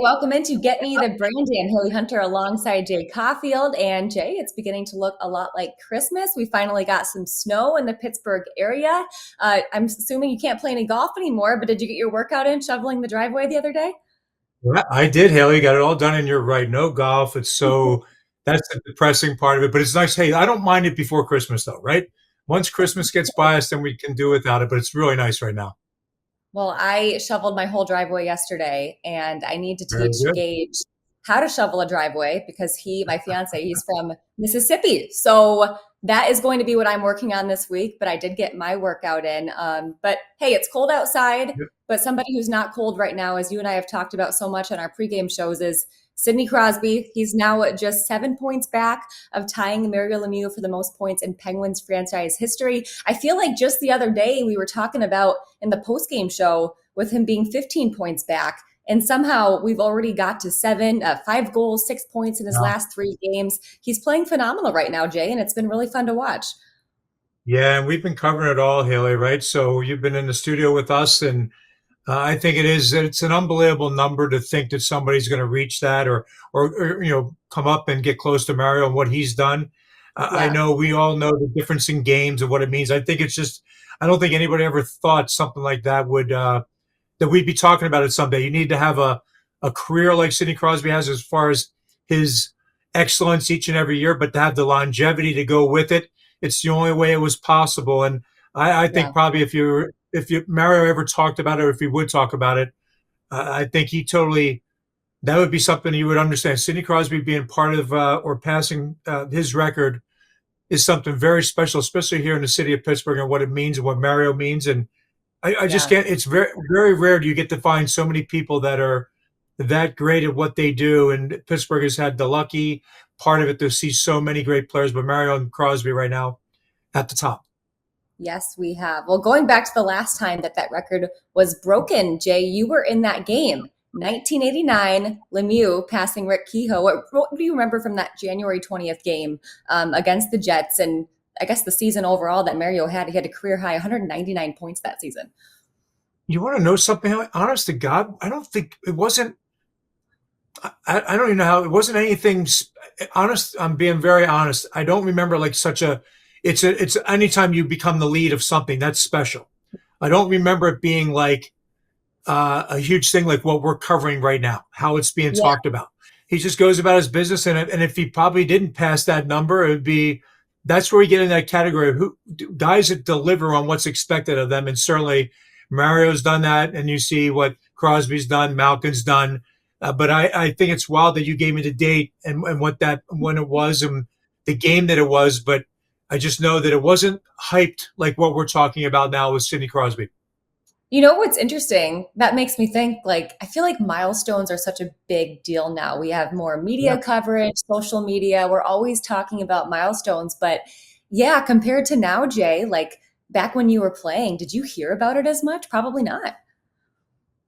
Welcome into Get Me the Brandy. I'm Hailey Hunter alongside Jay Caufield. And Jay, it's beginning to look a lot like Christmas. We finally got some snow in the Pittsburgh area. I'm assuming you can't play any golf anymore, but did you get your workout in shoveling the driveway the other day? Yeah, I did, Haley. Got it all done, and you're right. No golf. It's so that's the depressing part of it. But it's nice. Hey, I don't mind it before Christmas, though, right? Once Christmas gets by us, then we can do without it. But it's really nice right now. Well, I shoveled my whole driveway yesterday, and I need to Very teach good. Gage how to shovel a driveway because my fiance, he's from Mississippi. So that is going to be what I'm working on this week. But I did get my workout in. But hey, it's cold outside. Yep. But somebody who's not cold right now, as you and I have talked about so much on our pregame shows, is Sidney Crosby. He's now at just 7 points back of tying Mario Lemieux for the most points in Penguins franchise history. I feel like just the other day we were talking about in the postgame show with him being 15 points back. And somehow we've already got to 5 goals, 6 points in his Yeah. last 3 games. He's playing phenomenal right now, Jay, and it's been really fun to watch. Yeah, and we've been covering it all, Haley. Right? So you've been in the studio with us, and I think it's an unbelievable number to think that somebody's going to reach that or come up and get close to Mario and what he's done. I Yeah, know we all know the difference in games and what it means. I think it's just I don't think anybody ever thought something like that would that we'd be talking about it someday. You need to have a career like Sidney Crosby has as far as his excellence each and every year, but to have the longevity to go with it, it's the only way it was possible. And I yeah. think probably if you Mario ever talked about it, or if he would talk about it, I think he totally that would be something you would understand. Sidney Crosby being part of or passing his record is something very special, especially here in the city of Pittsburgh and what it means and what Mario means. And I just Yeah. can't. It's very very rare do you get to find so many people that are that great at what they do. And Pittsburgh has had the lucky part of it to see so many great players, but Mario and Crosby right now at the top. Yes, we have. Well, going back to the last time that record was broken, Jay, you were in that game. 1989, Lemieux passing Rick Kehoe. What do you remember from that January 20th game against the Jets? And I guess the season overall that Mario had, he had a career high 199 points that season. You want to know something? Honest to God, I don't think it wasn't. I don't even know how it wasn't anything honest. I'm being very honest. I don't remember like such a. It's anytime you become the lead of something that's special. I don't remember it being like a huge thing like what we're covering right now, how it's being Yeah, talked about. He just goes about his business, and if he probably didn't pass that number, it would be that's where we get in that category of who guys that deliver on what's expected of them, and certainly Mario's done that, and you see what Crosby's done, Malkin's done. But I think it's wild that you gave me the date and what that when it was and the game that it was, but I just know that it wasn't hyped like what we're talking about now with Sidney Crosby. you know what's interesting? That makes me think like I feel like milestones are such a big deal now. We have more Yeah. media coverage, social media. We're always talking about milestones, but yeah, compared to now, Jay, like back when you were playing, did you hear about it as much? Probably not.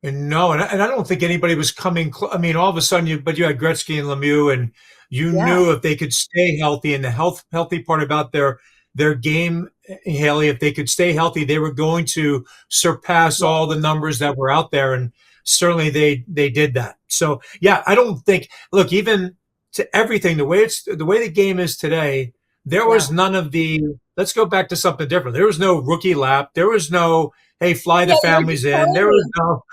And no, and I don't think anybody was coming. I mean, all of a sudden, but you had Gretzky and Lemieux, and you Yeah. knew if they could stay healthy. And the healthy part about their game, Haley, if they could stay healthy, they were going to surpass Yeah. all the numbers that were out there, and certainly they did that. So yeah, I don't think. Look, even to everything, the way the game is today, there was Yeah. none of the. Let's go back to something different. There was no rookie lap. There was no hey, fly the Yeah, you were families just in. telling There was me. no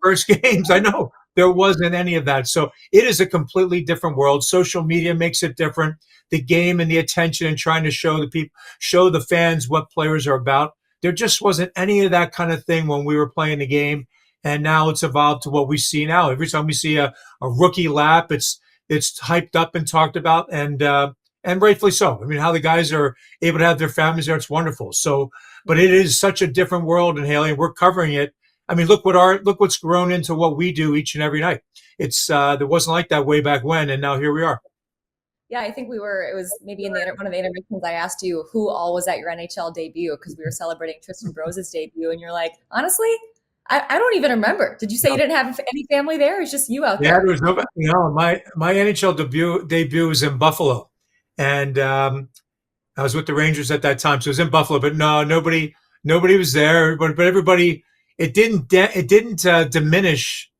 first games. I know there wasn't any of that. So it is a completely different world. Social media makes it different. The game and the attention and trying to show the people, show the fans what players are about. There just wasn't any of that kind of thing when we were playing the game. And now it's evolved to what we see now. Every time we see a rookie lap, it's hyped up and talked about, and rightfully so. I mean, how the guys are able to have their families there, it's wonderful. So, but it is such a different world, and Haley, and we're covering it. I mean, look what's grown into what we do each and every night. It's there wasn't like that way back when, and now here we are. Yeah, I think it was maybe in one of the intermissions I asked you who all was at your NHL debut because we were celebrating Tristan Brose's debut. And you're like, honestly, I don't even remember. Did you say you didn't have any family there? It's just you out Yeah, there there. was nobody. My NHL debut was in Buffalo, and I was with the Rangers at that time, so it was in Buffalo. But no, nobody was there. But everybody, it didn't diminish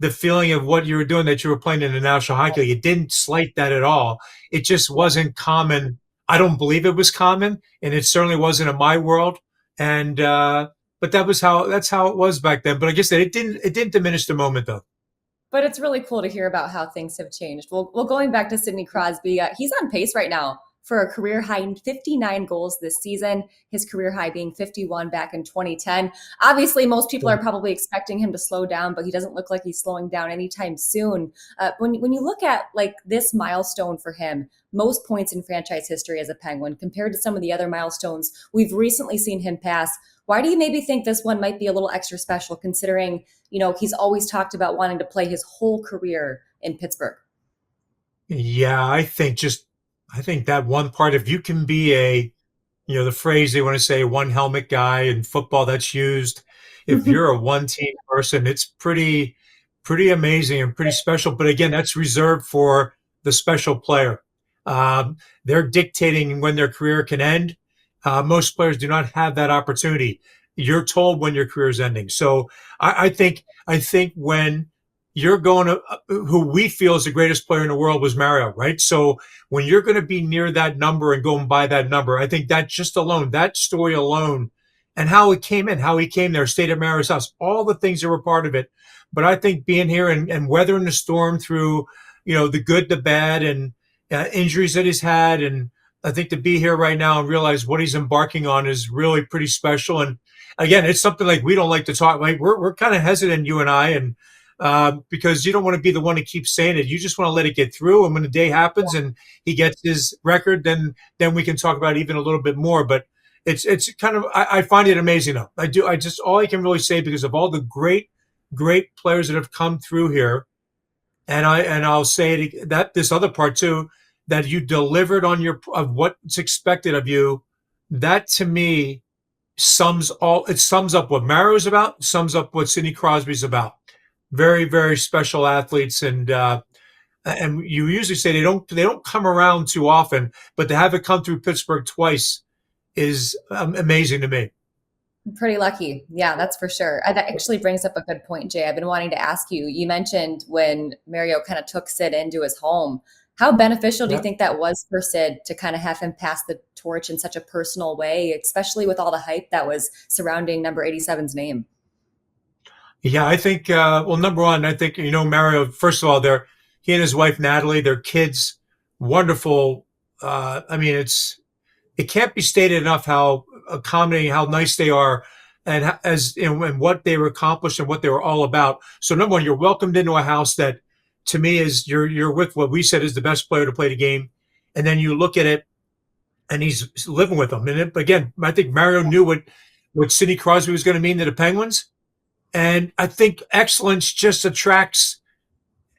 the feeling of what you were doing, that you were playing in the National Hockey League. It didn't slight that at all. It just wasn't common. I don't believe it was common, and it certainly wasn't in my world. And but that's how it was back then. But I guess that it didn't diminish the moment though. But it's really cool to hear about how things have changed. Well, going back to Sidney Crosby, he's on pace right now for a career high 59 goals this season, his career high being 51 back in 2010. Obviously, most people are probably expecting him to slow down, but he doesn't look like he's slowing down anytime soon. When you look at like this milestone for him, most points in franchise history as a Penguin, compared to some of the other milestones we've recently seen him pass, why do you maybe think this one might be a little extra special, considering, he's always talked about wanting to play his whole career in Pittsburgh? Yeah, I think that one part, if you can be the phrase they want to say, one helmet guy in football that's used. If you're a one team person, it's pretty amazing and pretty special. But again, that's reserved for the special player. They're dictating when their career can end. Most players do not have that opportunity. You're told when your career is ending. So I think when you're going to who we feel is the greatest player in the world was Mario, right? So when you're going to be near that number and going by that number, I think that just alone, that story alone, and how he came there, stayed at Mario's house, all the things that were part of it. But I think being here and weathering the storm through, the good, the bad, and injuries that he's had, and I think to be here right now and realize what he's embarking on is really pretty special. And again, it's something like we don't like to talk. Like we're kind of hesitant, you and I, and because you don't want to be the one to keep saying it. You just want to let it get through. And when the day happens and he gets his record, then we can talk about it even a little bit more. But it's kind of I find it amazing though. I just all I can really say, because of all the great players that have come through here, and I'll say it, that this other part too, that you delivered on of what's expected of you. That to me sums up what Mario's about, sums up what Sidney Crosby's about. Very, very special athletes, and you usually say they don't come around too often, but to have it come through Pittsburgh twice is amazing to me. Pretty lucky. Yeah, that's for sure. That actually brings up a good point, Jay. I've been wanting to ask you. You mentioned when Mario kind of took Sid into his home. How beneficial do you Yeah. think that was for Sid to kind of have him pass the torch in such a personal way, especially with all the hype that was surrounding number 87's name? Yeah, I think, well, number one, I think, Mario, first of all, he and his wife, Natalie, their kids, wonderful. I mean, it can't be stated enough how accommodating, how nice they are, and and what they were accomplished and what they were all about. So number one, you're welcomed into a house that to me is you're with what we said is the best player to play the game. And then you look at it and he's living with them. And again, I think Mario knew what Sidney Crosby was going to mean to the Penguins. And I think excellence just attracts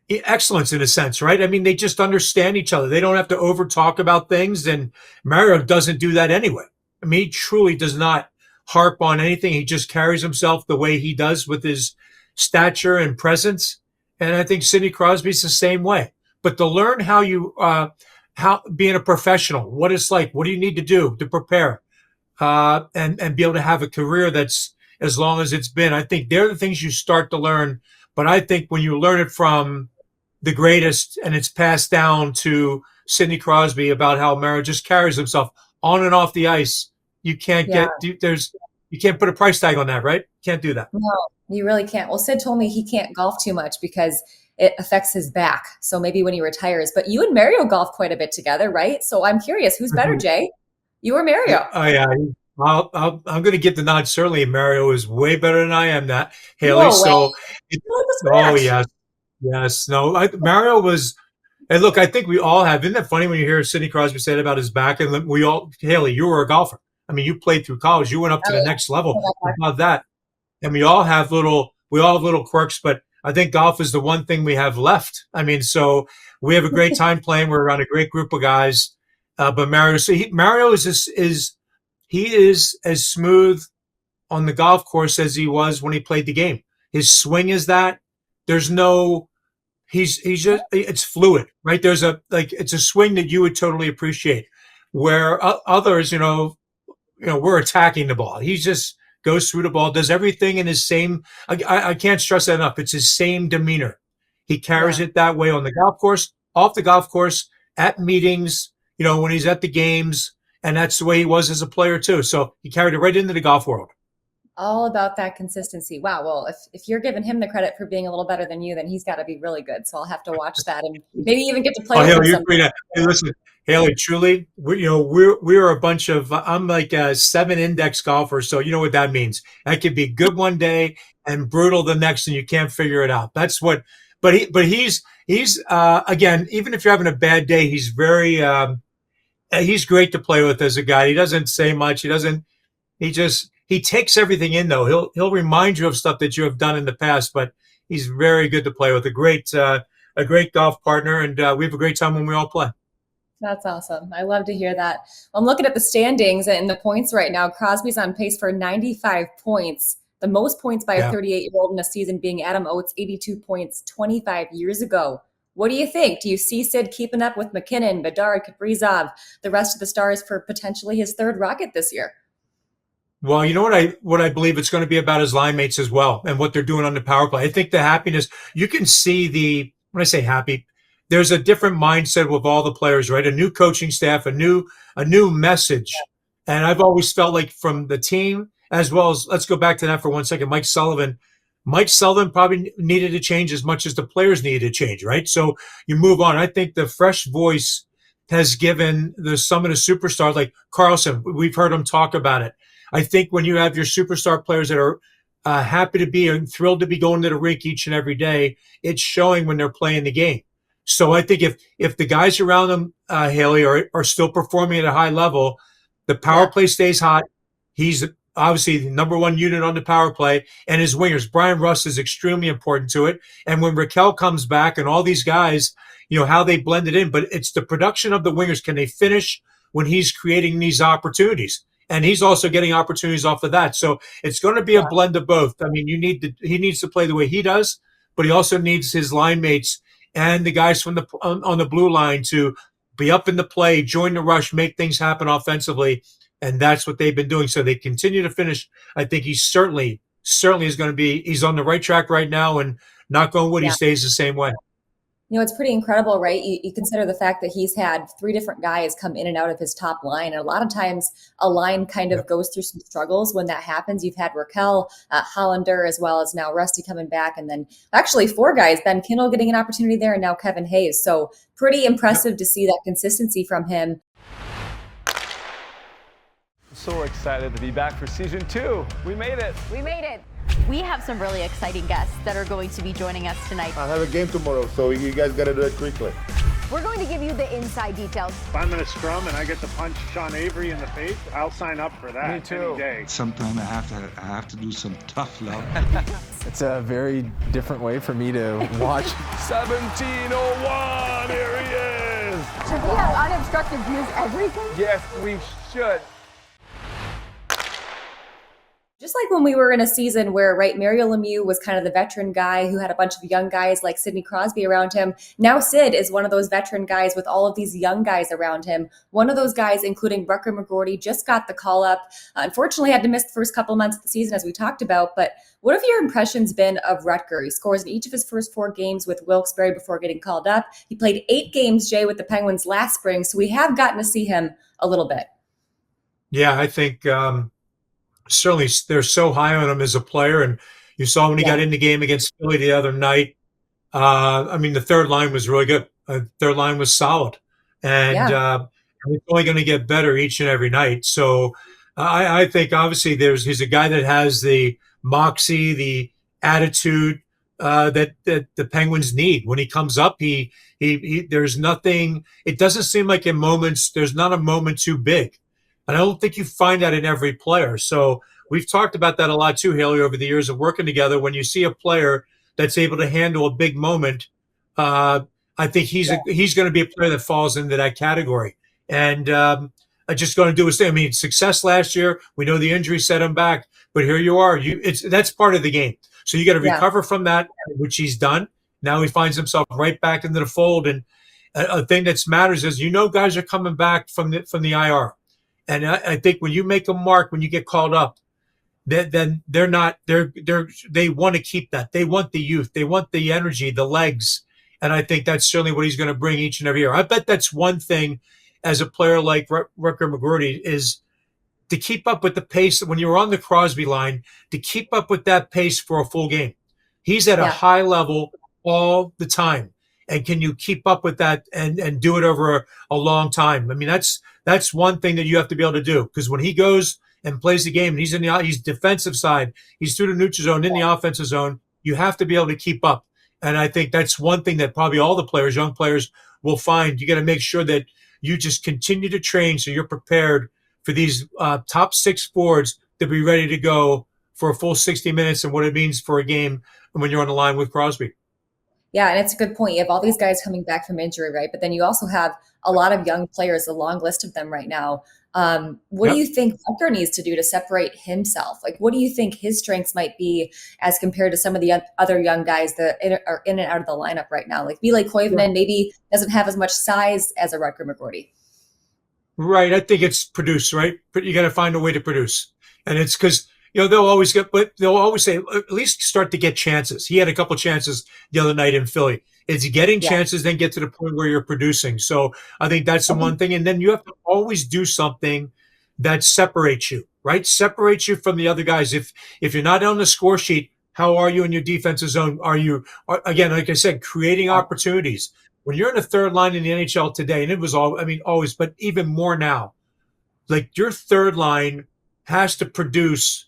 excellence in a sense, right? I mean, they just understand each other. They don't have to over talk about things. And Mario doesn't do that anyway. I mean, he truly does not harp on anything. He just carries himself the way he does with his stature and presence. And I think Sidney Crosby's the same way. But to learn how being a professional, what it's like, what do you need to do to prepare, and be able to have a career that's as long as it's been. I think they're the things you start to learn. But I think when you learn it from the greatest and it's passed down to Sidney Crosby about how Mario just carries himself on and off the ice, you can't Yeah. you can't put a price tag on that, right? Can't do that. No, you really can't. Well, Sid told me he can't golf too much because it affects his back. So maybe when he retires. But you and Mario golf quite a bit together, right? So I'm curious, who's better, Jay? You or Mario? Oh yeah, I'm going to give the nod. Certainly, Mario is way better than I am. That Hailey. No way. So, You like the oh scratch. yes, yes. No, Mario was. And look, I think we all have. Isn't that funny when you hear Sidney Crosby say it about his back? And we all, Hailey, you were a golfer. I mean, you played through college. You went up to Oh, the yeah. next level. About that, and we all have little quirks. But I think golf is the one thing we have left. I mean, so we have a great time playing. We're around a great group of guys. But Mario, Mario he is as smooth on the golf course as he was when he played the game. His swing is that. There's no. He's just it's fluid, right? It's a swing that you would totally appreciate. Where others, we're attacking the ball. He just goes through the ball, does everything in his same. I can't stress that enough. It's his same demeanor. He carries Yeah. it that way on the golf course, off the golf course, at meetings, when he's at the games. And that's the way he was as a player, too. So he carried it right into the golf world. All about that consistency. Wow. Well, if you're giving him the credit for being a little better than you, then he's got to be really good. So I'll have to watch that and maybe even get to play Oh, with him Haley, you're sometime. free to. Hey, listen, Haley, truly, we're a bunch of. I'm like 7 index golfers, so you know what that means. That could be good one day and brutal the next, and you can't figure it out. That's what. But he's again, even if you're having a bad day, he's very. He's great to play with as a guy. He doesn't say much. He doesn't. He takes everything in though. He'll remind you of stuff that you have done in the past, but he's very good to play with. A great golf partner, and we have a great time when we all play. That's awesome. I love to hear that. I'm looking at the standings and the points right now. Crosby's on pace for 95 points, the most points by a Yeah. 38-year-old in a season being Adam Oates' 82 points 25 years ago. What do you think? Do you see Sid keeping up with McKinnon, Bedard, Kaprizov, the rest of the stars for potentially his third rocket this year? Well, you know what I believe it's going to be about his line mates as well and what they're doing on the power play. I think the happiness you can see when I say happy, there's a different mindset with all the players, right? A new coaching staff, a new message. And I've always felt like from the team as well as let's go back to that for 1 second. Mike Sullivan. Mike Sullivan probably needed to change as much as the players needed to change, right? So you move on. I think the fresh voice has given some of the superstars like Carlson. We've heard him talk about it. I think when you have your superstar players that are happy to be and thrilled to be going to the rink each and every day, it's showing when they're playing the game. So I think if the guys around them, Haley, are still performing at a high level, the power play stays hot. He's obviously the number one unit on the power play, and his wingers. Brian Russ is extremely important to it. And when Raquel comes back and all these guys, how they blend it in. But it's the production of the wingers. Can they finish when he's creating these opportunities? And he's also getting opportunities off of that. So it's going to be a blend of both. I mean, he needs to play the way he does, but he also needs his line mates and the guys from on the blue line to be up in the play, join the rush, make things happen offensively. And that's what they've been doing. So they continue to finish. I think he certainly is going to be, he's on the right track right now, and knock on wood, he stays the same way. It's pretty incredible, right? You consider the fact that he's had 3 different guys come in and out of his top line. And a lot of times a line kind of goes through some struggles when that happens. You've had Raquel, Hollander, as well as now Rusty coming back. And then actually 4 guys, Ben Kindel getting an opportunity there, and now Kevin Hayes. So pretty impressive to see that consistency from him. So excited to be back for season 2. We made it. We made it. We have some really exciting guests that are going to be joining us tonight. I have a game tomorrow, so you guys got to do it quickly. We're going to give you the inside details. If I'm in a scrum and I get to punch Sean Avery in the face, I'll sign up for that. Me too. Any day. Sometimes I have to do some tough love. It's a very different way for me to watch. 1701, here he is. Should we have unobstructed views everything? Yes, we should. Just like when we were in a season where, right, Mario Lemieux was kind of the veteran guy who had a bunch of young guys like Sidney Crosby around him. Now Sid is one of those veteran guys with all of these young guys around him. One of those guys, including Rutger McGroarty, just got the call up. Unfortunately, had to miss the first couple months of the season, as we talked about. But what have your impressions been of Rutger? He scores in each of his first 4 games with Wilkes-Barre before getting called up. He played 8 games, Jay, with the Penguins last spring, so we have gotten to see him a little bit. Yeah, I think certainly they're so high on him as a player. And you saw when he got in the game against Philly the other night. I mean, the third line was really good. Third line was solid. And it's only going to get better each and every night. So I think obviously he's a guy that has the moxie, the attitude that the Penguins need. When he comes up, he there's nothing. It doesn't seem like in moments, there's not a moment too big. And I don't think you find that in every player. So we've talked about that a lot too, Haley, over the years of working together. When you see a player that's able to handle a big moment, I think he's going to be a player that falls into that category. And just going to do his thing. I mean, success last year. We know the injury set him back, but here you are. That's part of the game. So you got to recover from that, which he's done. Now he finds himself right back into the fold. And a thing that matters is, guys are coming back from the IR. And I think when you make a mark, when you get called up, then they're not, they want to keep that. They want the youth. They want the energy, the legs. And I think that's certainly what he's going to bring each and every year. I bet that's one thing as a player like Rutger McGroarty is to keep up with the pace when you're on the Crosby line, to keep up with that pace for a full game. He's at a high level all the time. And can you keep up with that and do it over a long time? I mean, that's one thing that you have to be able to do, because when he goes and plays the game and he's defensive side, he's through the neutral zone, in the offensive zone, you have to be able to keep up. And I think that's one thing that probably all the players, young players, will find. You got to make sure that you just continue to train so you're prepared for these top 6 forwards to be ready to go for a full 60 minutes and what it means for a game when you're on the line with Crosby. Yeah, and it's a good point. You have all these guys coming back from injury, right? But then you also have a lot of young players, a long list of them right now. What do you think Rutger needs to do to separate himself? Like, what do you think his strengths might be as compared to some of the other young guys that are in and out of the lineup right now? Like Ville Koivunen maybe doesn't have as much size as a Rutger McGroarty. Right. I think it's produce, right? But you got to find a way to produce. And it's because, they'll always say, at least start to get chances. He had a couple chances the other night in Philly. It's getting chances, then get to the point where you're producing. So I think that's the one thing. And then you have to always do something that separates you, right? Separates you from the other guys. If you're not on the score sheet, how are you in your defensive zone? Again, like I said, creating opportunities? When you're in the third line in the NHL today, and it was always, but even more now, like your third line has to produce,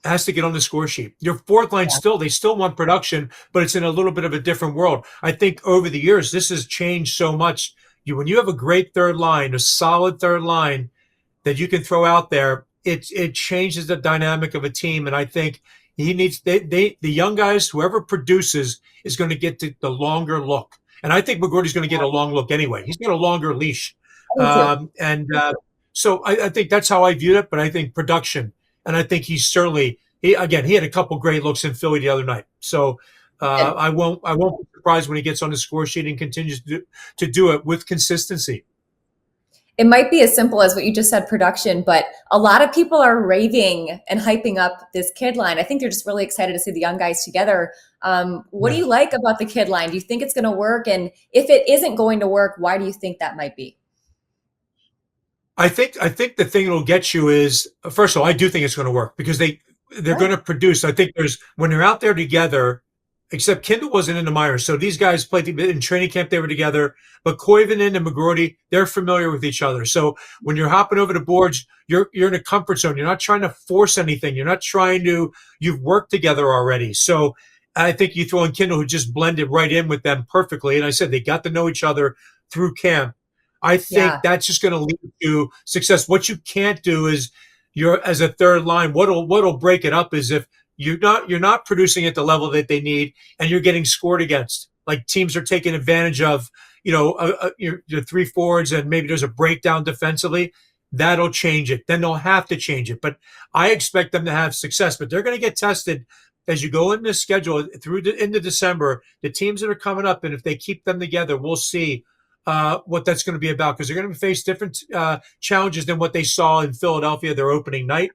has to get on the score sheet. Your fourth line they still want production, but it's in a little bit of a different world. I think over the years, this has changed so much. When you have a great third line, a solid third line that you can throw out there, it changes the dynamic of a team. And I think he needs, the young guys, whoever produces is going to get the longer look. And I think McGroarty's going to get a long look anyway. He's got a longer leash. So I think that's how I viewed it. But I think production, and I think he had a couple great looks in Philly the other night. So I won't be surprised when he gets on the score sheet and continues to do it with consistency. It might be as simple as what you just said, production, but a lot of people are raving and hyping up this kid line. I think they're just really excited to see the young guys together. What do you like about the kid line? Do you think it's going to work? And if it isn't going to work, why do you think that might be? I think the thing that'll get you is, first of all, I do think it's going to work because they're going to produce. I think when they're out there together, except Kindel wasn't in the minors. So these guys played in training camp. They were together. But Koivunen and McGroarty, they're familiar with each other. So when you're hopping over the boards, you're in a comfort zone. You're not trying to force anything. You've worked together already. So I think you throw in Kindel, who just blended right in with them perfectly. And I said they got to know each other through camp. I think that's just going to lead to success. What you can't do is as a third line, what'll break it up is if you're not producing at the level that they need, and you're getting scored against. Like teams are taking advantage of, your 3 forwards, and maybe there's a breakdown defensively. That'll change it. Then they'll have to change it. But I expect them to have success. But they're going to get tested as you go in the schedule into December. The teams that are coming up, and if they keep them together, we'll see what that's going to be about, because they're going to face different challenges than what they saw in Philadelphia their opening night.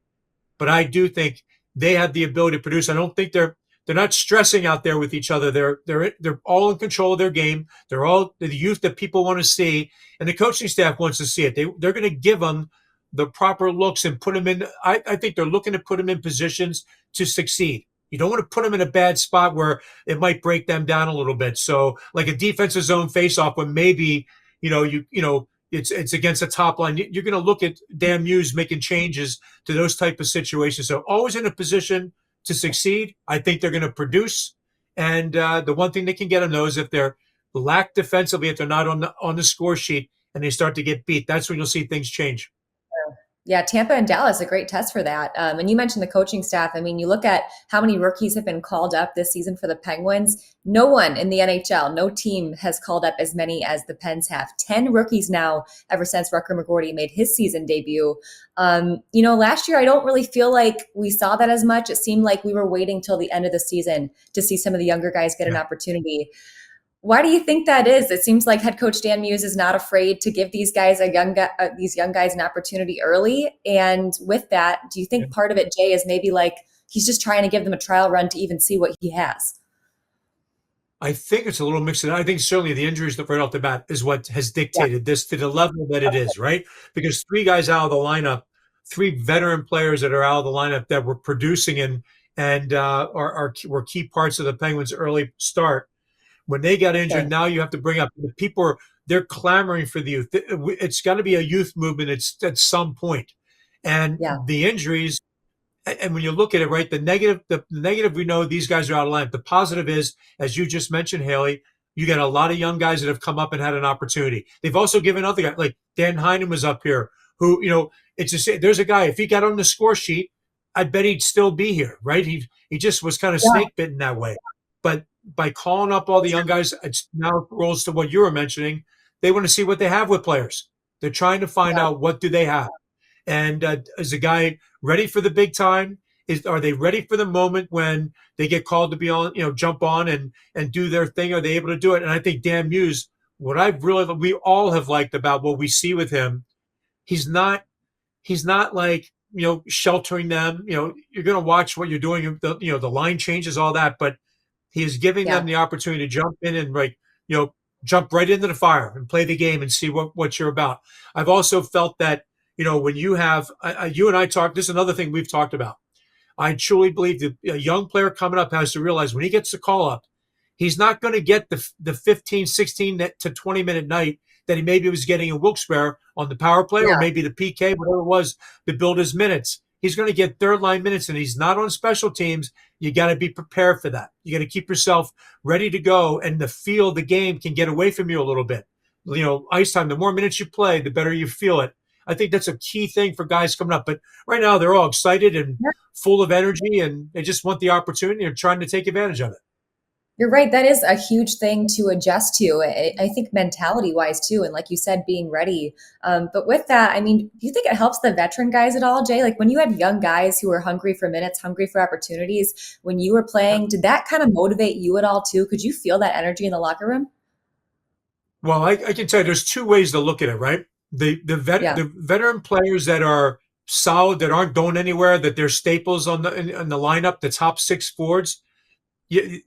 But I do think they have the ability to produce. I don't think they're not stressing out there with each other. They're all in control of their game. They're all the youth that people want to see, and the coaching staff wants to see it. They're going to give them the proper looks and put them in. I think they're looking to put them in positions to succeed. You don't want to put them in a bad spot where it might break them down a little bit. So like a defensive zone faceoff when maybe it's against a top line. You're going to look at Dan Muse making changes to those type of situations. So always in a position to succeed. I think they're going to produce. And the one thing they can get them though is if they're lack defensively, if they're not on the score sheet and they start to get beat, that's when you'll see things change. Yeah, Tampa and Dallas, a great test for that. And you mentioned the coaching staff. I mean, you look at how many rookies have been called up this season for the Penguins. No one in the NHL, no team has called up as many as the Pens have. 10 rookies now ever since Rutger McGroarty made his season debut. Last year, I don't really feel like we saw that as much. It seemed like we were waiting till the end of the season to see some of the younger guys get an opportunity. Why do you think that is? It seems like head coach Dan Muse is not afraid to give these guys these young guys an opportunity early. And with that, do you think part of it, Jay, is maybe like he's just trying to give them a trial run to even see what he has? I think it's a little mixed. I think certainly the injuries right off the bat is what has dictated this to the level that it is, right? Because 3 guys out of the lineup, 3 veteran players that are out of the lineup that were producing and were key parts of the Penguins' early start. When they got injured, now you have to bring up the people. They're clamoring for the youth. It's got to be a youth movement. It's at some point, and the injuries. And when you look at it, right, the negative, we know these guys are out of line. The positive is, as you just mentioned, Hailey, you got a lot of young guys that have come up and had an opportunity. They've also given other guys, like Dan Heinen was up here, who, it's just, there's a guy, if he got on the score sheet, I bet he'd still be here, right? He just was kind of snake bitten that way. But by calling up all the young guys, it's now rolls to what you were mentioning. They want to see what they have with players. They're trying to find out what do they have. And is a guy ready for the big time? Are they ready for the moment when they get called to be on, jump on and do their thing? Are they able to do it? And I think Dan Muse, we all have liked about what we see with him, he's not like, sheltering them. You're going to watch what you're doing. The line changes, all that, but he is giving them the opportunity to jump in and jump right into the fire and play the game and see what you're about. I've also felt that, when you have, you and I talked, this is another thing we've talked about. I truly believe that a young player coming up has to realize when he gets the call up, he's not going to get the 15, 16 to 20 minute night that he maybe was getting in Wilkes-Barre on the power play or maybe the PK, whatever it was, to build his minutes. He's going to get third line minutes and he's not on special teams. You got to be prepared for that. You got to keep yourself ready to go, and the game can get away from you a little bit. Ice time, the more minutes you play, the better you feel it. I think that's a key thing for guys coming up. But right now they're all excited and full of energy, and they just want the opportunity and trying to take advantage of it. You're right. That is a huge thing to adjust to. I think mentality wise too. And like you said, being ready. But with that, do you think it helps the veteran guys at all, Jay? Like when you had young guys who were hungry for minutes, hungry for opportunities, when you were playing, did that kind of motivate you at all too? Could you feel that energy in the locker room? Well, I can tell you there's 2 ways to look at it, right? The veteran players that are solid, that aren't going anywhere, that they're staples on the lineup, the top 6 forwards. The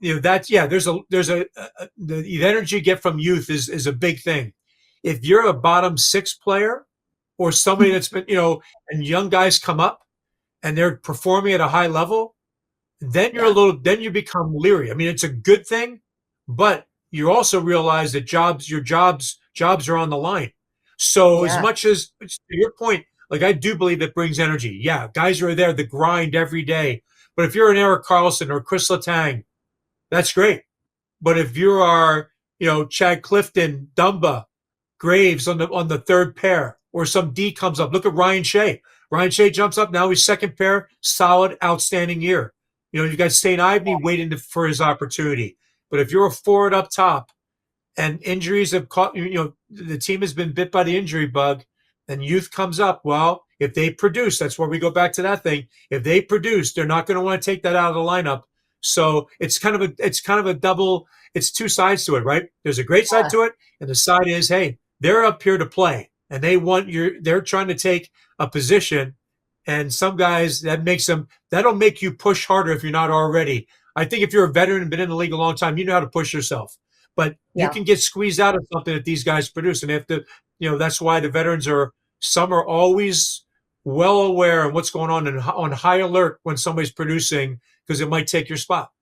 energy you get from youth is a big thing. If you're a bottom 6 player or somebody that's been, and young guys come up and they're performing at a high level, then then you become leery. It's a good thing, but you also realize that your jobs are on the line. So as much as, to your point, like I do believe it brings energy. Yeah, guys are there, the grind every day. But if you're an Erik Karlsson or Chris Letang, that's great. But if you are, Chad Clifton, Dumba, Graves on the third pair, or some D comes up, look at Ryan Shea. Ryan Shea jumps up, now he's second pair, solid, outstanding year. You've got St. Ivany waiting for his opportunity. But if you're a forward up top, and injuries have caught, the team has been bit by the injury bug, and youth comes up. Well, if they produce, that's where we go back to that thing. If they produce, they're not going to want to take that out of the lineup. So it's kind of a double. It's 2 sides to it, right? There's a great side to it, and the side is, hey, they're up here to play, and they're trying to take a position. And some guys that'll make you push harder if you're not already. I think if you're a veteran and been in the league a long time, you know how to push yourself. But you can get squeezed out of something that these guys produce. And they have to, that's why the veterans some are always well aware of what's going on and on high alert when somebody's producing, because it might take your spot.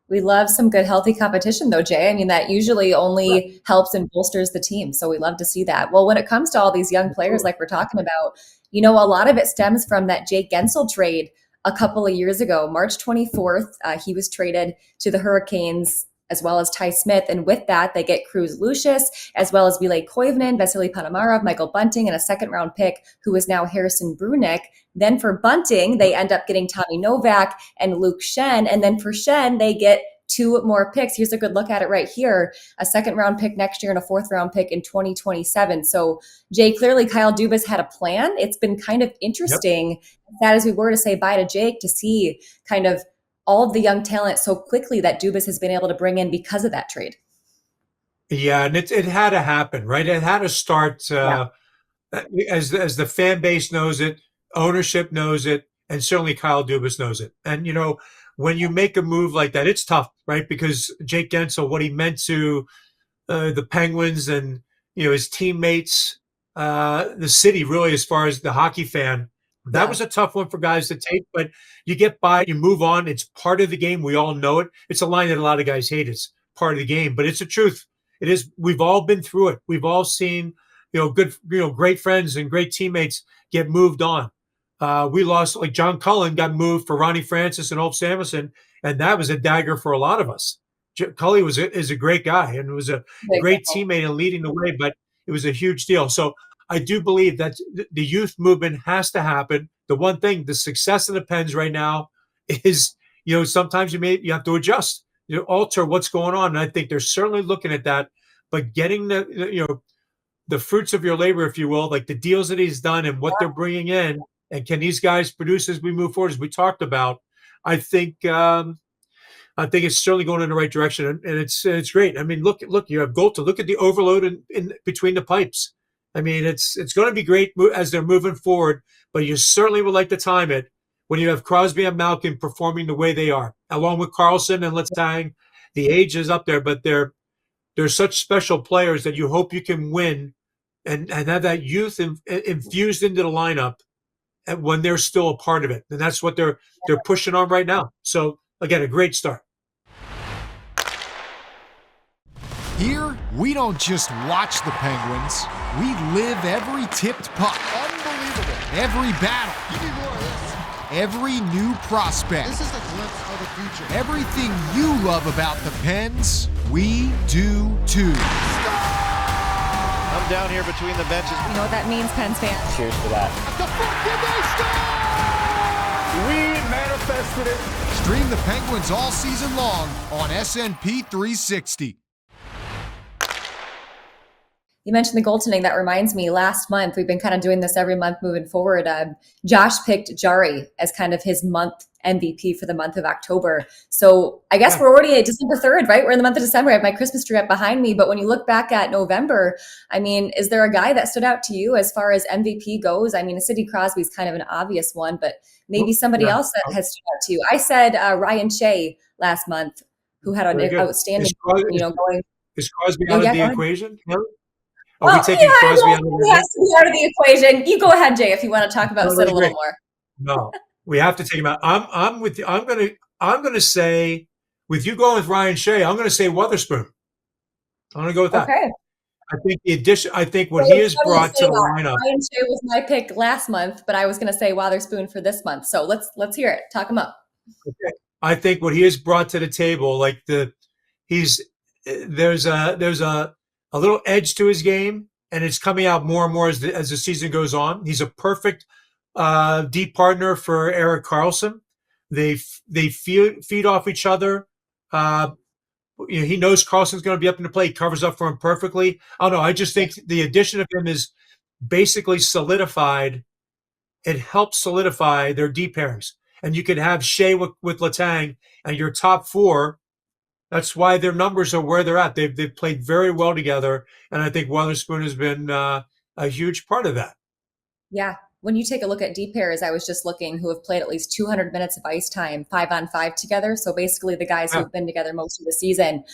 We love some good, healthy competition though, Jay. That usually only helps and bolsters the team. So we love to see that. Well, when it comes to all these young players, like we're talking about, a lot of it stems from that Jake Guentzel trade a couple of years ago. March 24th, he was traded to the Hurricanes, as well as Ty Smith. And with that, they get Cruz Lucius, as well as Ville Koivunen, Vasily Panamarov, Michael Bunting, and a 2nd-round pick who is now Harrison Brunick. Then for Bunting, they end up getting Tommy Novak and Luke Shen. And then for Shen, they get 2 more picks. Here's a good look at it right here. A 2nd-round pick next year and a 4th-round pick in 2027. So, Jay, clearly Kyle Dubas had a plan. It's been kind of interesting, sad as we were to say bye to Jake, to see kind of all of the young talent so quickly that Dubas has been able to bring in because of that trade. Yeah, and it had to happen, right? It had to start Yeah. as the fan base knows it, ownership knows it, and certainly Kyle Dubas knows it. And when you make a move like that, it's tough, right? Because Jake Guentzel, what he meant to the Penguins and his teammates, the city, really, as far as the hockey fan, that Yeah. was a tough one for guys to take. But you get by, you move on. It's part of the game. We all know it. It's a line that a lot of guys hate. It's part of the game, but it's the truth. It is. We've all been through it. We've all seen, good, great friends and great teammates get moved on. We lost, like John Cullen got moved for Ronnie Francis and Ulf Samuelsson, and that was a dagger for a lot of us. Cully is a great guy and was a great teammate and leading the way, but it was a huge deal. So I do believe that the youth movement has to happen. The one thing, the success of the Pens right now is, sometimes you have to adjust, alter what's going on. And I think they're certainly looking at that, but getting the fruits of your labor, if you will, like the deals that he's done and what they're bringing in, and can these guys produce as we move forward, as we talked about? I think it's certainly going in the right direction, and it's great. I mean, look, you have Golta. Look at the overload in between the pipes. I mean, it's going to be great as they're moving forward, but you certainly would like to time it when you have Crosby and Malkin performing the way they are, along with Carlson and Letang. The age is up there, but they're such special players that you hope you can win and have that youth infused into the lineup when they're still a part of it, and that's what they're pushing on right now. So again, a great start. Here, we don't just watch the Penguins. We live every tipped puck. Unbelievable. Every battle. Give me more of this. Every new prospect. This is a glimpse of the future. Everything you love about the Pens, we do too. I'm down here between the benches. You know what that means, Pens fans? Cheers for that. The fucking they score! We manifested it. Stream the Penguins all season long on SNP 360. You mentioned the goaltending. That reminds me, last month, we've been kind of doing this every month moving forward. Josh picked Jari as kind of his month MVP for the month of October. So I guess we're already at December 3rd, right? We're in the month of December. I have my Christmas tree up behind me. But when you look back at November, I mean, is there a guy that stood out to you as far as MVP goes? I mean, Sidney Crosby is kind of an obvious one, but maybe somebody else that has stood out to you. I said Ryan Shea last month, who had an outstanding, Is Crosby out of the equation? Well, Crosby he has to be out of the equation. You go ahead, Jay, if you want to talk about Sid a little more. No, we have to take him out. I'm with you. I'm gonna say, with you going with Ryan Shea, I'm gonna say Witherspoon. I'm gonna go with that. Okay. I think the addition. I think what he has brought to the lineup. Ryan Shea was my pick last month, but I was gonna say Witherspoon for this month. So let's hear it. Talk him up. Okay. I think what he has brought to the table, like there's a little edge to his game, and it's coming out more and more as the season goes on. He's a perfect deep partner for Erik Karlsson. They feed off each other. He knows Karlsson's going to be up in the play. He covers up for him perfectly. I don't know. I just think the addition of him is basically solidified. It helps solidify their deep pairings. And you could have Shea with Letang and your top four. That's why their numbers are where they're at. They've played very well together, and I think Witherspoon has been a huge part of that. Yeah. When you take a look at deep pairs, I was just looking, who have played at least 200 minutes of ice time, 5-on-5 together. So basically the guys who've been together most of the season,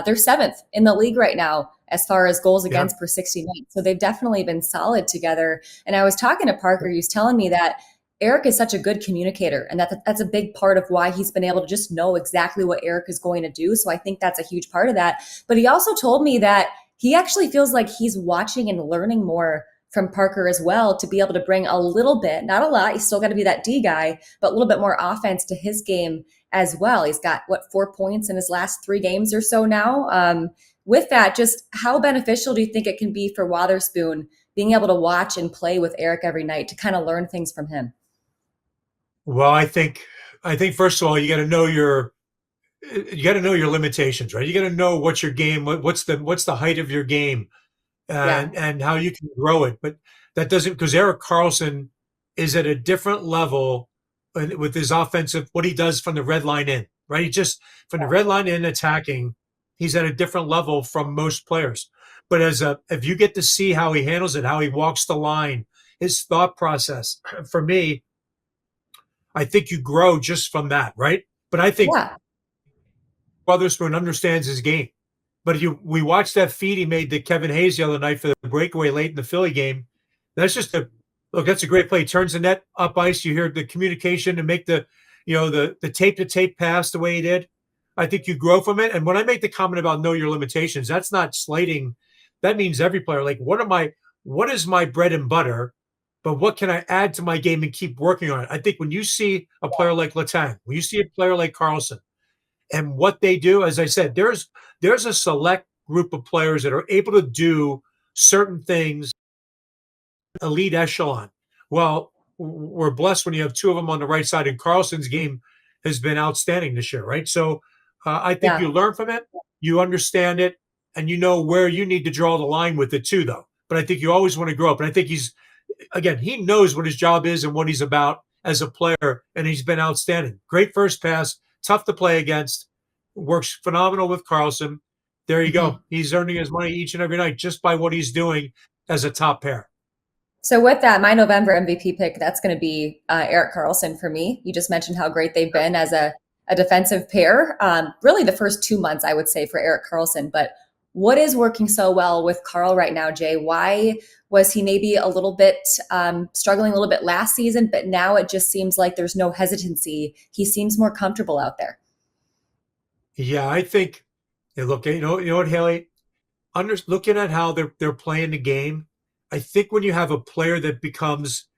they're 7th in the league right now as far as goals against per 60 minutes. So they've definitely been solid together. And I was talking to Parker, he was telling me that Erik is such a good communicator, and that's a big part of why he's been able to just know exactly what Erik is going to do. So I think that's a huge part of that. But he also told me that he actually feels like he's watching and learning more from Parker as well, to be able to bring a little bit, not a lot, he's still got to be that D guy, but a little bit more offense to his game as well. He's got 4 points in his last 3 games or so now. With that, just how beneficial do you think it can be for Witherspoon being able to watch and play with Erik every night to kind of learn things from him? Well, I think first of all, you got to know your limitations, right? You got to know what's your game, what's the height of your game, and how you can grow it. But that doesn't, because Erik Karlsson is at a different level with his offensive, what he does from the red line in, right? He just from the red line in attacking, he's at a different level from most players. But if you get to see how he handles it, how he walks the line, his thought process, for me, I think you grow just from that, right? But I think Witherspoon understands his game. But we watched that feed he made to Kevin Hayes the other night for the breakaway late in the Philly game. That's just that's a great play. He turns the net up ice. You hear the communication to make the tape to tape pass the way he did. I think you grow from it. And when I make the comment about know your limitations, that's not slighting. That means every player, like, what is my bread and butter, but what can I add to my game and keep working on it? I think when you see a player like Letang, when you see a player like Carlson, and what they do, as I said, there's a select group of players that are able to do certain things, elite echelon. Well, we're blessed when you have two of them on the right side, and Carlson's game has been outstanding this year, right? So I think you learn from it, you understand it, and you know where you need to draw the line with it too, though. But I think you always want to grow up. And I think he knows what his job is and what he's about as a player, and he's been outstanding. Great first pass, tough to play against, works phenomenal with Carlson. There you go. He's earning his money each and every night just by what he's doing as a top pair. So with that, my November MVP pick, that's going to be Erik Karlsson for me. You just mentioned how great they've been as a defensive pair. Really the first 2 months, I would say, for Erik Karlsson. But what is working so well with Carl right now, Jay? Why was he maybe a little bit struggling a little bit last season, but now it just seems like there's no hesitancy. He seems more comfortable out there. Yeah, I think, look, you know what, Hailey? Looking at how they're playing the game, I think when you have a player that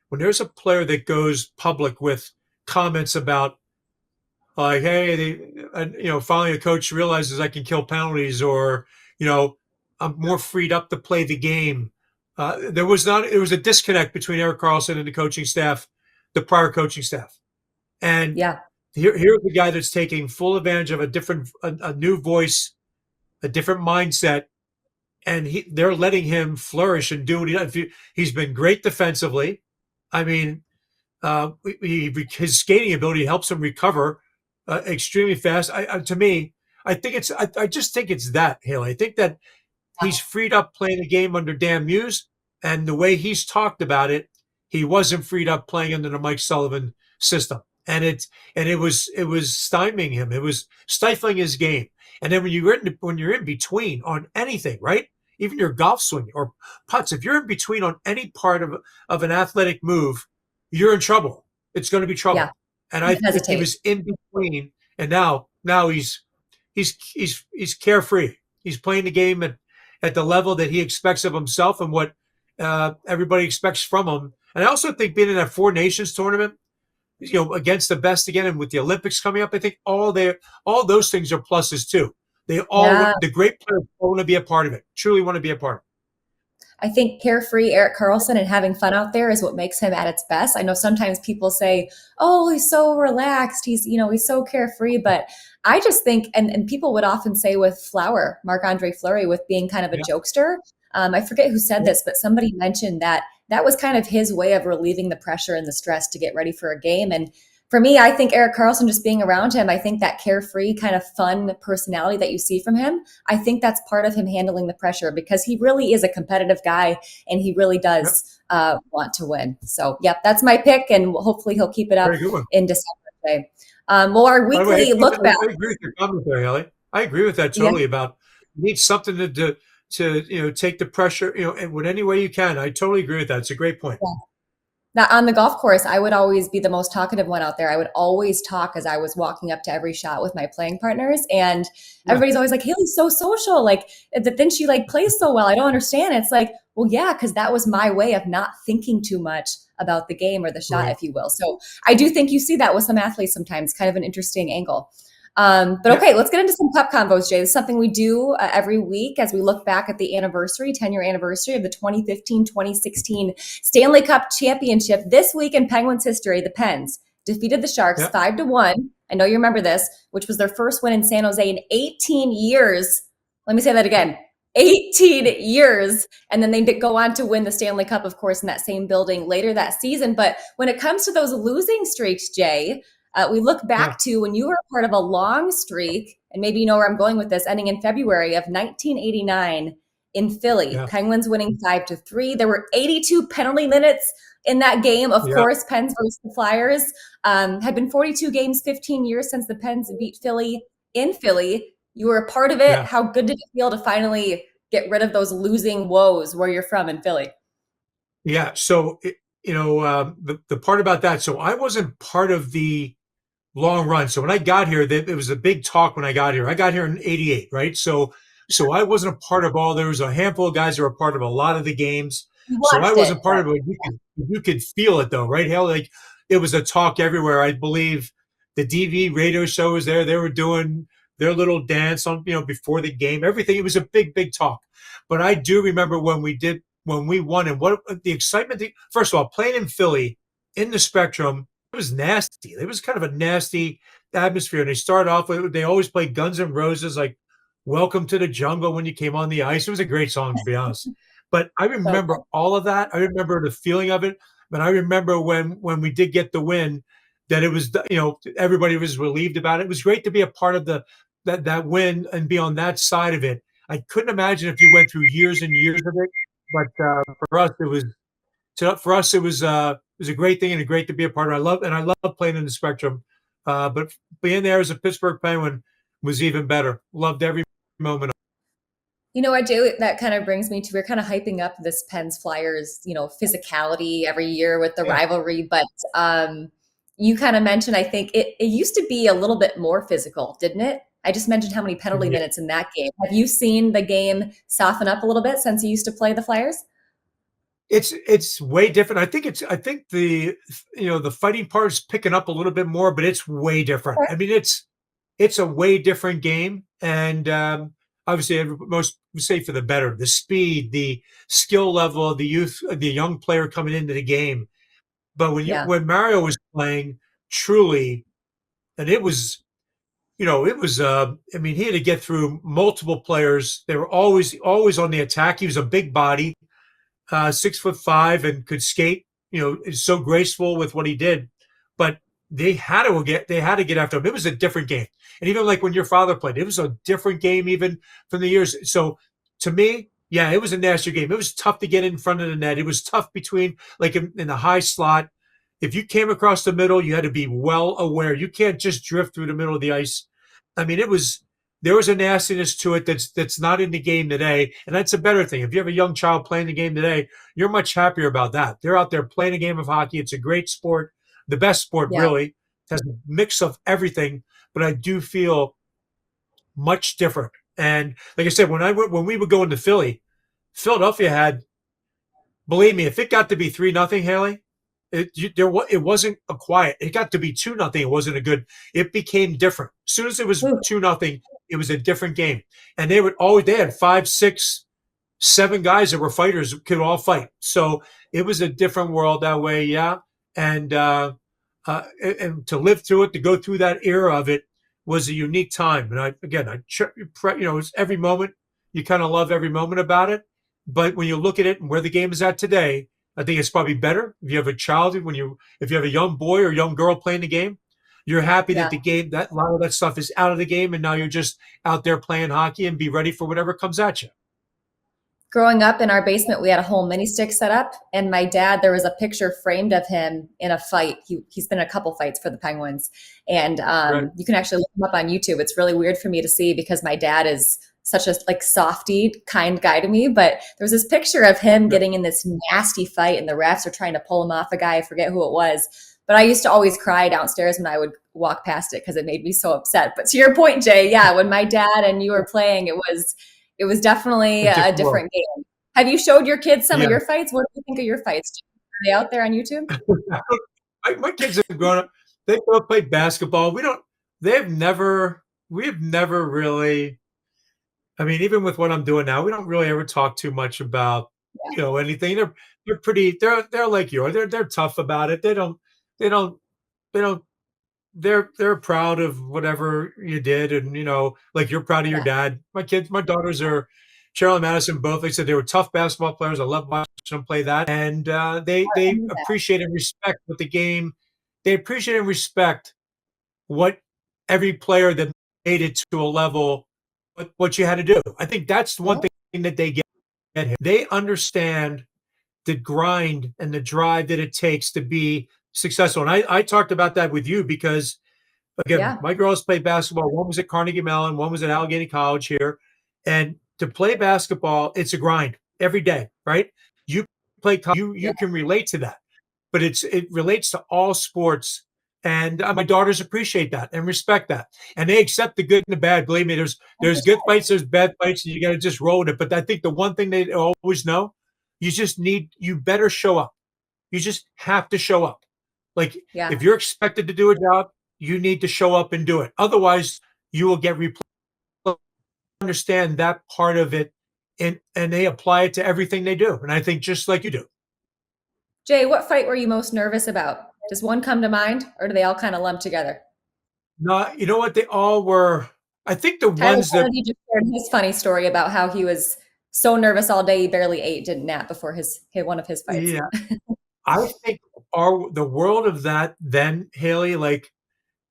when there's a player that goes public with comments about, like, hey, finally a coach realizes I can kill penalties, or, I'm more freed up to play the game. There was a disconnect between Erik Karlsson and the coaching staff, the prior coaching staff. And here's the guy that's taking full advantage of a new voice, a different mindset, and they're letting him flourish and do what he does. He's been great defensively. I mean, his skating ability helps him recover extremely fast. To me, I just think it's that, Hailey. I think that he's freed up playing the game under Dan Muse, and the way he's talked about it, he wasn't freed up playing under the Mike Sullivan system. And it was stymieing him. It was stifling his game. And then when you're in between on anything, right? Even your golf swing or putts, if you're in between on any part of an athletic move, you're in trouble. It's going to be trouble. Yeah. And I think he was in between, and now he's carefree. He's playing the game at the level that he expects of himself and what everybody expects from him. And I also think being in that Four Nations tournament, against the best again, and with the Olympics coming up, I think all those things are pluses too. They all, the great players want to be a part of it, truly want to be a part of it. I think carefree Erik Karlsson and having fun out there is what makes him at its best. I know sometimes people say, oh, he's so relaxed. He's so carefree. But I just think, and people would often say with Marc-Andre Fleury, with being kind of a jokester. I forget who said this, but somebody mentioned that was kind of his way of relieving the pressure and the stress to get ready for a game. And for me, I think Erik Karlsson, just being around him, I think that carefree kind of fun personality that you see from him, I think that's part of him handling the pressure, because he really is a competitive guy and he really does want to win. So, that's my pick, and hopefully he'll keep it up in December. Our weekly look back. I agree with your comment there, Hailey. I agree with that totally about you need something to take the pressure, in any way you can. I totally agree with that. It's a great point. Yeah. Now, on the golf course, I would always be the most talkative one out there. I would always talk as I was walking up to every shot with my playing partners. And everybody's always like, Hailey's so social. Like, then she plays so well. I don't understand. It's like, well, yeah, because that was my way of not thinking too much about the game or the shot, if you will. So I do think you see that with some athletes sometimes, kind of an interesting angle. But okay, let's get into some cup combos, Jay. This is something we do every week as we look back at the 10-year anniversary of the 2015-2016 Stanley Cup Championship. This week in Penguins history, the Pens defeated the Sharks 5-1. I know you remember this, which was their first win in San Jose in 18 years. Let me say that again. 18 years. And then they did go on to win the Stanley Cup, of course, in that same building later that season. But when it comes to those losing streaks, Jay, We look back Yeah. to when you were part of a long streak, and maybe you know where I'm going with this, ending in February of 1989 in Philly. Yeah. Penguins winning 5-3. There were 82 penalty minutes in that game. Of Yeah. course, Pens versus the Flyers. Had been 42 games, 15 years since the Pens beat Philly in Philly. You were a part of it. Yeah. How good did it feel to finally get rid of those losing woes where you're from in Philly? Yeah. So, the part about that, so I wasn't part of the long run. So when I got here, it was a big talk when I got here. I got here in 88, right? So I wasn't a part of all, there was a handful of guys that were part of a lot of the games. You So I watched wasn't it. part of it. You could feel it though, right? Hell, like it was a talk everywhere. I believe the DV radio show was there. They were doing their little dance on, before the game, everything. It was a big, big talk. But I do remember when we won and what the excitement, first of all, playing in Philly in the Spectrum, it was nasty. It was kind of a nasty atmosphere. And they started off with, they always played Guns N' Roses, like Welcome to the Jungle when you came on the ice. It was a great song, to be honest. But I remember all of that. I remember the feeling of it. But I remember when we did get the win, that it was, everybody was relieved about it. It was great to be a part of that win and be on that side of it. I couldn't imagine if you went through years and years of it. But for us, it was a great thing and great to be a part of. I love playing in the Spectrum. But being there as a Pittsburgh Penguin was even better. Loved every moment. You know what, Jay, that kind of brings me to, we're kind of hyping up this Pens Flyers, physicality every year with the rivalry. But you kind of mentioned, I think it used to be a little bit more physical, didn't it? I just mentioned how many penalty minutes in that game. Have you seen the game soften up a little bit since you used to play the Flyers? It's way different. I think the the fighting part is picking up a little bit more, but it's way different. I mean, it's a way different game, and obviously, most would say for the better. The speed, the skill level of the youth, the young player coming into the game. But when Mario was playing, truly, and it was, I mean, he had to get through multiple players. They were always on the attack. He was a big body. 6'5" and could skate, is so graceful with what he did. But they had to get after him. It was a different game. And even like when your father played, it was a different game even from the years. So to me, yeah, it was a nasty game. It was tough to get in front of the net. It was tough between like in the high slot. If you came across the middle, you had to be well aware. You can't just drift through the middle of the ice. I mean, there was a nastiness to it that's not in the game today, and that's a better thing. If you have a young child playing the game today, you're much happier about that. They're out there playing a game of hockey. It's a great sport, the best sport, really. It has a mix of everything, but I do feel much different. And like I said, when we would go into Philadelphia had, believe me, if it got to be 3-0, Hailey, it wasn't a quiet. It got to be 2-0. It wasn't a good. It became different. As soon as it was 2-0, it was a different game. And they had 5, 6, 7 guys that were fighters who could all fight. So it was a different world that way. Yeah. And to live through it, to go through that era of it was a unique time. And it's every moment, you kind of love every moment about it. But when you look at it and where the game is at today, I think it's probably better if you have a child, if you have a young boy or young girl playing the game, you're happy that the game, that a lot of that stuff is out of the game, and now you're just out there playing hockey and be ready for whatever comes at you. Growing up in our basement, we had a whole mini stick set up, and my dad, there was a picture framed of him in a fight. He's been in a couple fights for the Penguins, and you can actually look him up on YouTube. It's really weird for me to see because my dad is such a softy, kind guy to me. But there was this picture of him getting in this nasty fight, and the refs are trying to pull him off a guy. I forget who it was. But I used to always cry downstairs when I would walk past it because it made me so upset. But to your point, Jay, yeah, when my dad and you were playing, it was definitely a different game. Have you showed your kids some of your fights? What do you think of your fights? Are they out there on YouTube? My kids have grown up. They both play basketball. We have never really, I mean, even with what I'm doing now, we don't really ever talk too much about, anything. They're pretty, they're like you. They're tough about it. They're proud of whatever you did. And, like you're proud of your dad. My daughters are Cheryl and Madison, both. Like I said, they were tough basketball players. I love watching them play that. And they appreciate and respect what the game, they appreciate and respect what every player that made it to a level, what you had to do. I think that's the one thing that they get here. They understand the grind and the drive that it takes to be successful. And I talked about that with you because, again, my girls played basketball. One was at Carnegie Mellon, one was at Allegheny College here. And to play basketball, it's a grind every day, right? You play, you can relate to that, but it relates to all sports. And my daughters appreciate that and respect that, and they accept the good and the bad. Believe me, there's good fights, there's bad fights, and you got to just roll with it. But I think the one thing they always know, you better show up. You just have to show up. Like if you're expected to do a job, you need to show up and do it. Otherwise, you will get replaced. Understand that part of it, and they apply it to everything they do. And I think just like you do. Jay, what fight were you most nervous about? Does one come to mind, or do they all kind of lump together? No, you know what? They all were. I think the ones that he just shared his funny story about how he was so nervous all day he barely ate, didn't nap before one of his fights. Yeah, I think the world of that then, Hailey, like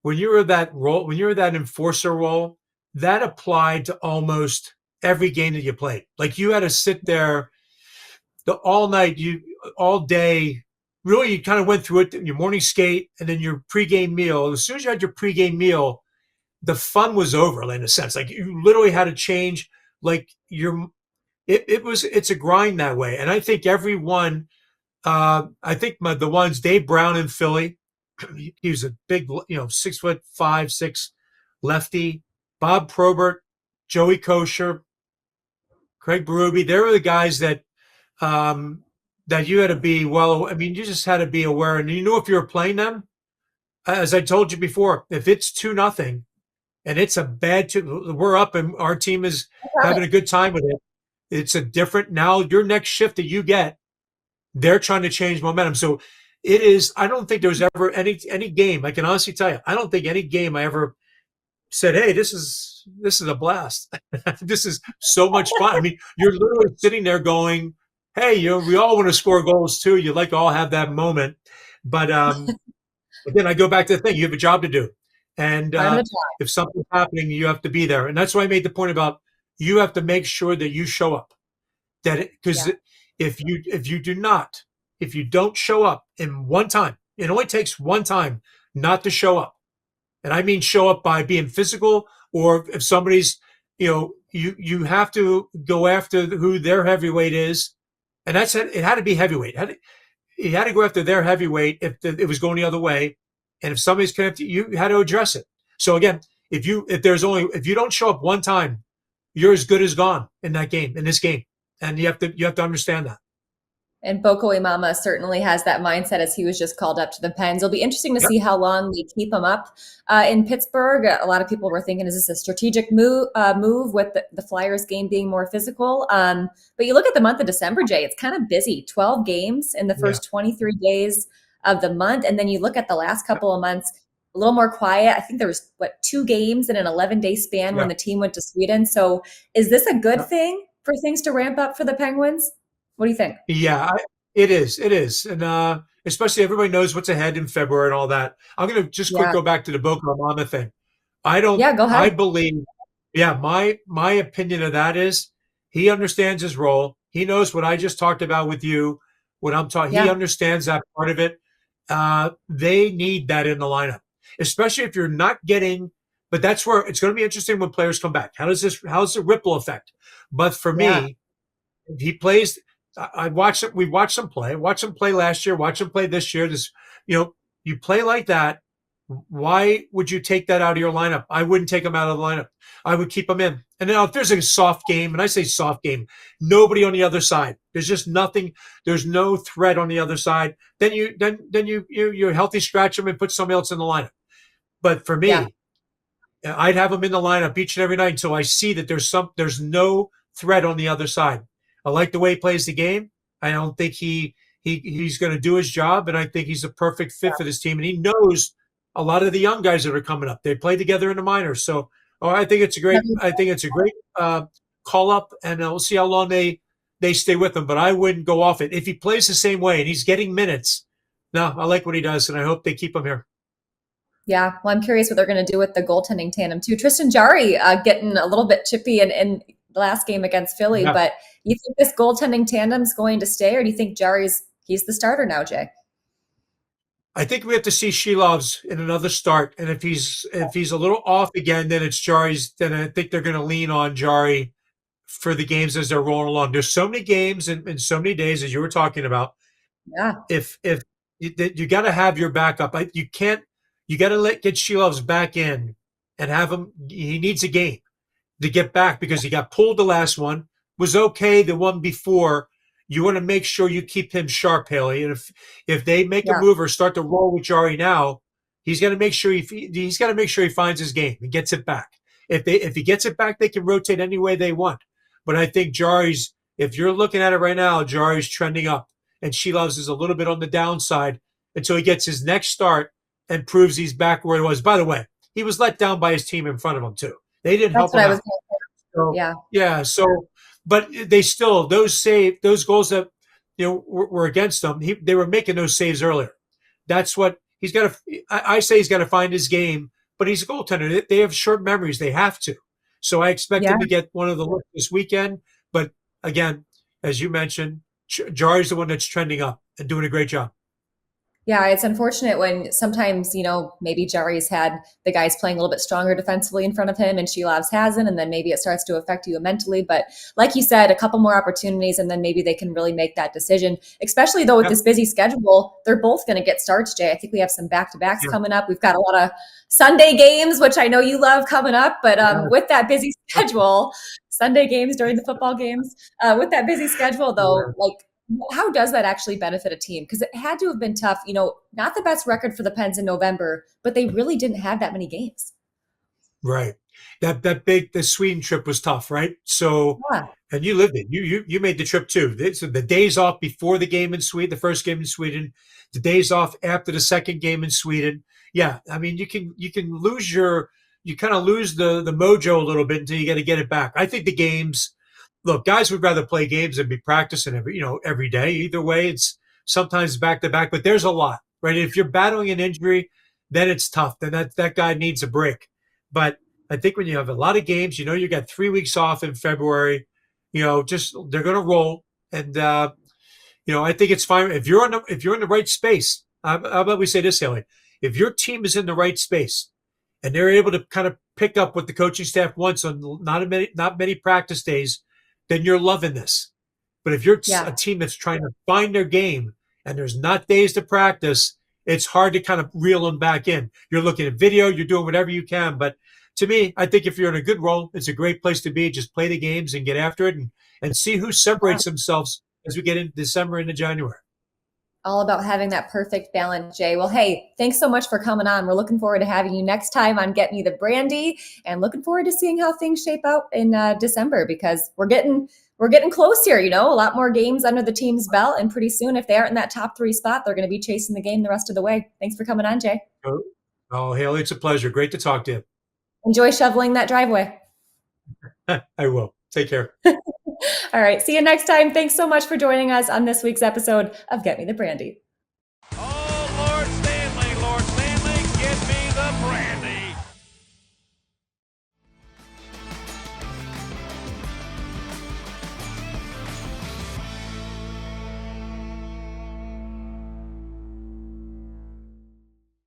when you were that role, when you were that enforcer role, that applied to almost every game that you played. Like you had to sit there all night, all day. Really, you kind of went through it, your morning skate and then your pregame meal. As soon as you had your pregame meal, the fun was over in a sense. Like you literally had to change, like it's a grind that way. And I think everyone, I think the ones, Dave Brown in Philly, he was a big, 6'5", 6" lefty. Bob Probert, Joey Kosher, Craig Berube. They were the guys that you had to be you just had to be aware. And you knew if you were playing them, as I told you before, if it's 2-0 and it's a bad we're up and our team is having a good time with it, it's a different, now your next shift that you get, they're trying to change momentum. So it is, I don't think there's ever any game, I can honestly tell you, I don't think any game I ever said, hey, this is a blast. This is so much fun. I mean, you're literally sitting there going, hey, we all want to score goals too. You like to all have that moment. But then I go back to the thing, you have a job to do. And if something's happening, you have to be there. And that's why I made the point about you have to make sure that you show up. Because if you don't show up in one time, it only takes one time not to show up. And I mean show up by being physical, or if somebody's, you have to go after who their heavyweight is. And that's it. It had to be heavyweight. You had to go after their heavyweight if it was going the other way. And if somebody's connected, you had to address it. So again, if you don't show up one time, you're as good as gone in this game. And you have to understand that. And Boko Imama certainly has that mindset, as he was just called up to the Pens. It'll be interesting to see how long they keep him up in Pittsburgh. A lot of people were thinking, is this a strategic move with the Flyers game being more physical? But you look at the month of December, Jay, it's kind of busy. 12 games in the first 23 days of the month. And then you look at the last couple of months, a little more quiet. I think there was, 2 games in an 11-day span when the team went to Sweden. So is this a good thing for things to ramp up for the Penguins? What do you think? Yeah, it is. It is. And especially everybody knows what's ahead in February and all that. I'm going to just quick go back to the Boko Imama thing. Go ahead. I believe, my opinion of that is he understands his role. He knows what I just talked about with you, what I'm talking. He understands that part of it. They need that in the lineup, especially if you're not getting, but that's where it's going to be interesting when players come back. How's the ripple effect? But for me, if he plays, we watched him play. Watched him play last year. Watch him play this year. You play like that. Why would you take that out of your lineup? I wouldn't take him out of the lineup. I would keep him in. And now if there's a soft game, and I say soft game, nobody on the other side. There's just nothing. There's no threat on the other side. Then you're healthy, scratch him and put somebody else in the lineup. But for me, I'd have him in the lineup each and every night until I see that there's no threat on the other side. I like the way he plays the game. I don't think he's going to do his job, and I think he's a perfect fit for this team. And he knows a lot of the young guys that are coming up. They play together in the minors, so I think it's a great. Call up, and we'll see how long they stay with him. But I wouldn't go off it if he plays the same way and he's getting minutes. No, I like what he does, and I hope they keep him here. Yeah, well, I'm curious what they're going to do with the goaltending tandem too. Tristan Jarry getting a little bit chippy in the last game against Philly, Yeah. but you think this goaltending tandem's going to stay, or do you think he's the starter now, Jay? I think we have to see Shilov's in another start, and if he's a little off again, then it's Jari's. Then I think they're going to lean on Jari for the games as they're rolling along. There's so many games and so many days, as you were talking about. Yeah, If you got to have your backup, you can't. You got to get Shilov's back in and have him. He needs a game to get back because he got pulled the last one. Was okay the one before. You want to make sure you keep him sharp, Hailey. And if they make a move or start to roll with Jari now, he's got to make sure he's got to make sure he finds his game and gets it back. If he gets it back, they can rotate any way they want. But I think Jari's, if you're looking at it right now, Jari's trending up, and Shilov's is a little bit on the downside until he gets his next start and proves he's back where he was. By the way, he was let down by his team in front of him too. They didn't help him out. So, yeah. So, but they still those goals that were against them. They were making those saves earlier. That's what he's got to. I say he's got to find his game. But he's a goaltender. They have short memories. They have to. So I expect him to get one of the looks this weekend. But again, as you mentioned, Jari's the one that's trending up and doing a great job. Yeah, it's unfortunate when sometimes, maybe Jari's had the guys playing a little bit stronger defensively in front of him and Shilov's hasn't, and then maybe it starts to affect you mentally. But like you said, a couple more opportunities and then maybe they can really make that decision, especially though with this busy schedule, they're both going to get starts, Jay. I think we have some back-to-backs coming up. We've got a lot of Sunday games, which I know you love coming up, but with that busy schedule, Sunday games during the football games, with that busy schedule though, how does that actually benefit a team? Because it had to have been tough, not the best record for the Pens in November, but they really didn't have that many games. Right. The Sweden trip was tough, right? So, and you lived it. You made the trip too. So the days off before the game in Sweden, the first game in Sweden, the days off after the second game in Sweden. Yeah. I mean, you can lose you kind of lose the mojo a little bit until you got to get it back. I think the games, look, guys would rather play games than be practicing every day. Either way, it's sometimes back to back, but there's a lot, right? If you're battling an injury, then it's tough. Then that guy needs a break. But I think when you have a lot of games, you got 3 weeks off in February, just they're going to roll. And, I think it's fine. If you're in the right space, how about we say this, Hailey? If your team is in the right space and they're able to kind of pick up what the coaching staff wants on not many practice days, then you're loving this. But if you're a team that's trying to find their game and there's not days to practice, it's hard to kind of reel them back in. You're looking at video, you're doing whatever you can. But to me, I think if you're in a good role, it's a great place to be. Just play the games and get after it and see who separates themselves as we get into December into January. All about having that perfect balance, Jay. Well, hey, thanks so much for coming on. We're looking forward to having you next time on Get Me The Brandy and looking forward to seeing how things shape out in December because we're getting close here, a lot more games under the team's belt. And pretty soon, if they aren't in that top 3 spot, they're going to be chasing the game the rest of the way. Thanks for coming on, Jay. Oh, Hailey, it's a pleasure. Great to talk to you. Enjoy shoveling that driveway. I will. Take care. All right. See you next time. Thanks so much for joining us on this week's episode of Get Me The Brandy.